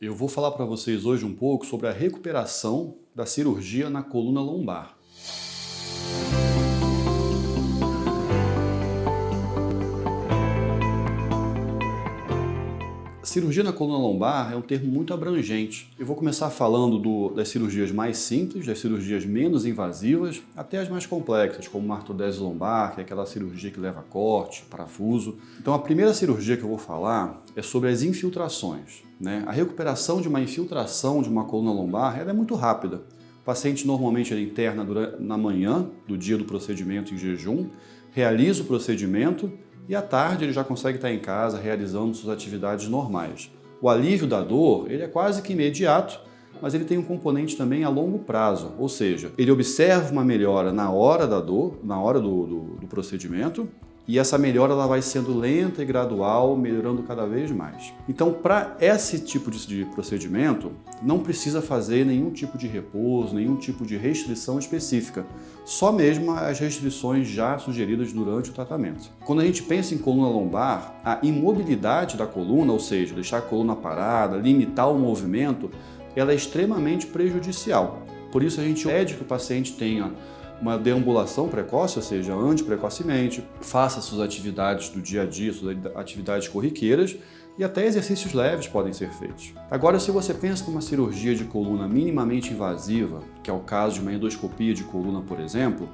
Eu vou falar para vocês hoje um pouco sobre a recuperação da cirurgia na coluna lombar. Cirurgia na coluna lombar é um termo muito abrangente. Eu vou começar falando das cirurgias mais simples, das cirurgias menos invasivas, até as mais complexas, como uma artrodese lombar, que é aquela cirurgia que leva corte, parafuso. Então a primeira cirurgia que eu vou falar é sobre as infiltrações, né? A recuperação de uma infiltração de uma coluna lombar ela é muito rápida. O paciente normalmente ele interna na manhã do dia do procedimento em jejum, realiza o procedimento e à tarde ele já consegue estar em casa realizando suas atividades normais. O alívio da dor ele é quase que imediato, mas ele tem um componente também a longo prazo, ou seja, ele observa uma melhora na hora da dor, na hora do procedimento, e essa melhora ela vai sendo lenta e gradual, melhorando cada vez mais. Então, para esse tipo de procedimento, não precisa fazer nenhum tipo de repouso, nenhum tipo de restrição específica, só mesmo as restrições já sugeridas durante o tratamento. Quando a gente pensa em coluna lombar, a imobilidade da coluna, ou seja, deixar a coluna parada, limitar o movimento, ela é extremamente prejudicial. Por isso a gente pede que o paciente tenha uma deambulação precoce, ou seja, ande precocemente, faça suas atividades do dia a dia, suas atividades corriqueiras e até exercícios leves podem ser feitos. Agora, se você pensa numa cirurgia de coluna minimamente invasiva, que é o caso de uma endoscopia de coluna, por exemplo,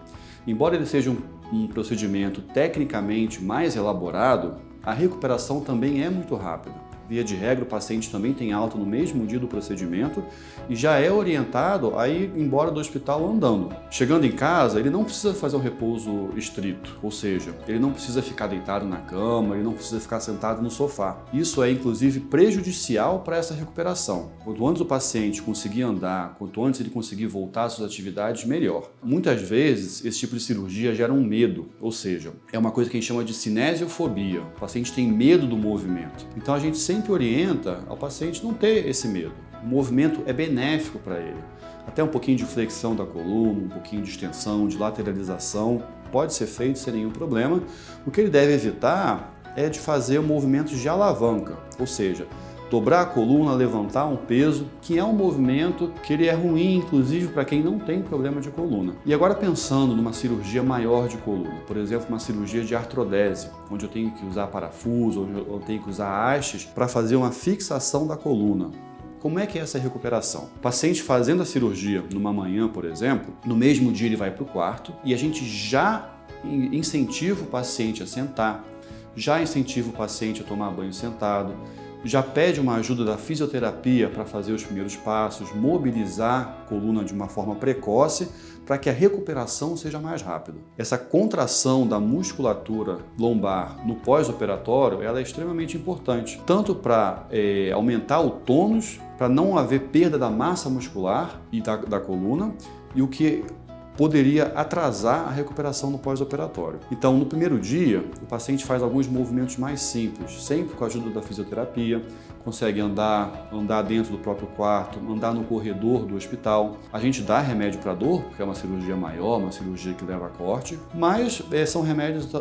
embora ele seja um procedimento tecnicamente mais elaborado, a recuperação também é muito rápida. Via de regra, o paciente também tem alta no mesmo dia do procedimento e já é orientado a ir embora do hospital andando. Chegando em casa, ele não precisa fazer um repouso estrito, ou seja, ele não precisa ficar deitado na cama, ele não precisa ficar sentado no sofá. Isso é, inclusive, prejudicial para essa recuperação. Quanto antes o paciente conseguir andar, quanto antes ele conseguir voltar às suas atividades, melhor. Muitas vezes, esse tipo de cirurgia gera um medo, ou seja, é uma coisa que a gente chama de cinesiofobia. O paciente tem medo do movimento. Então, a gente sempre orienta ao paciente não ter esse medo. O movimento é benéfico para ele. Até um pouquinho de flexão da coluna, um pouquinho de extensão, de lateralização, pode ser feito sem nenhum problema. O que ele deve evitar é de fazer movimentos de alavanca, ou seja, dobrar a coluna, levantar um peso, que é um movimento que ele é ruim, inclusive, para quem não tem problema de coluna. E agora pensando numa cirurgia maior de coluna, por exemplo, uma cirurgia de artrodese, onde eu tenho que usar parafuso, onde eu tenho que usar hastes para fazer uma fixação da coluna. Como é que é essa recuperação? O paciente fazendo a cirurgia numa manhã, por exemplo, no mesmo dia ele vai para o quarto e a gente já incentiva o paciente a sentar, já incentiva o paciente a tomar banho sentado, já pede uma ajuda da fisioterapia para fazer os primeiros passos, mobilizar a coluna de uma forma precoce para que a recuperação seja mais rápida. Essa contração da musculatura lombar no pós-operatório ela é extremamente importante, tanto para aumentar o tônus, para não haver perda da massa muscular e da coluna, e o que poderia atrasar a recuperação no pós-operatório. Então, no primeiro dia, o paciente faz alguns movimentos mais simples, sempre com a ajuda da fisioterapia, consegue andar dentro do próprio quarto, andar no corredor do hospital. A gente dá remédio para dor, porque é uma cirurgia maior, uma cirurgia que leva a corte, mas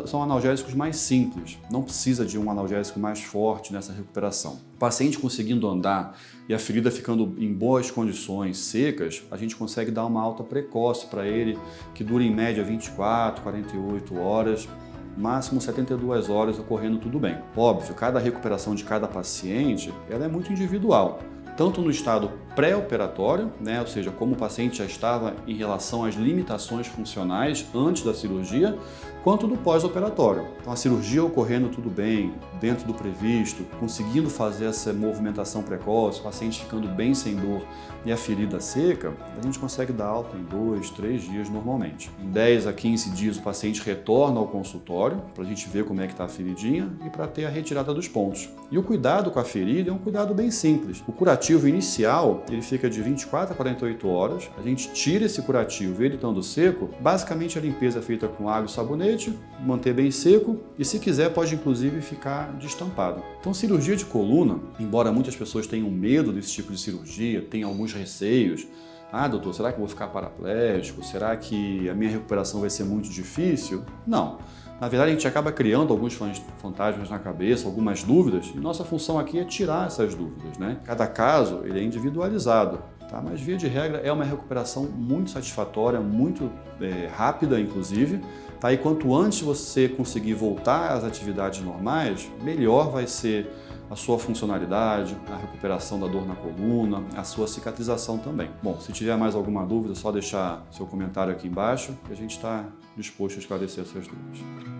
são analgésicos mais simples, não precisa de um analgésico mais forte nessa recuperação. O paciente conseguindo andar e a ferida ficando em boas condições, secas, a gente consegue dar uma alta precoce para ele, que dura em média 24, 48 horas, máximo 72 horas ocorrendo tudo bem. Óbvio, cada recuperação de cada paciente ela é muito individual, tanto no estado pré-operatório, né, ou seja, como o paciente já estava em relação às limitações funcionais antes da cirurgia, quanto do pós-operatório. Então, a cirurgia ocorrendo tudo bem, dentro do previsto, conseguindo fazer essa movimentação precoce, o paciente ficando bem sem dor e a ferida seca, a gente consegue dar alta em 2, 3 dias normalmente. Em 10 a 15 dias o paciente retorna ao consultório para a gente ver como é que está a feridinha e para ter a retirada dos pontos. E o cuidado com a ferida é um cuidado bem simples. O curativo inicial ele fica de 24 a 48 horas, a gente tira esse curativo, ele estando seco, basicamente a limpeza é feita com água e sabonete, manter bem seco e se quiser pode inclusive ficar destampado. Então cirurgia de coluna, embora muitas pessoas tenham medo desse tipo de cirurgia, tenham alguns receios, doutor, será que eu vou ficar paraplégico? Será que a minha recuperação vai ser muito difícil? Não. Na verdade, a gente acaba criando alguns fantasmas na cabeça, algumas dúvidas, e nossa função aqui é tirar essas dúvidas, né? Cada caso ele é individualizado, tá? Mas via de regra é uma recuperação muito satisfatória, muito rápida, inclusive. Tá? E quanto antes você conseguir voltar às atividades normais, melhor vai ser a sua funcionalidade, a recuperação da dor na coluna, a sua cicatrização também. Bom, se tiver mais alguma dúvida, é só deixar seu comentário aqui embaixo que a gente está disposto a esclarecer essas dúvidas.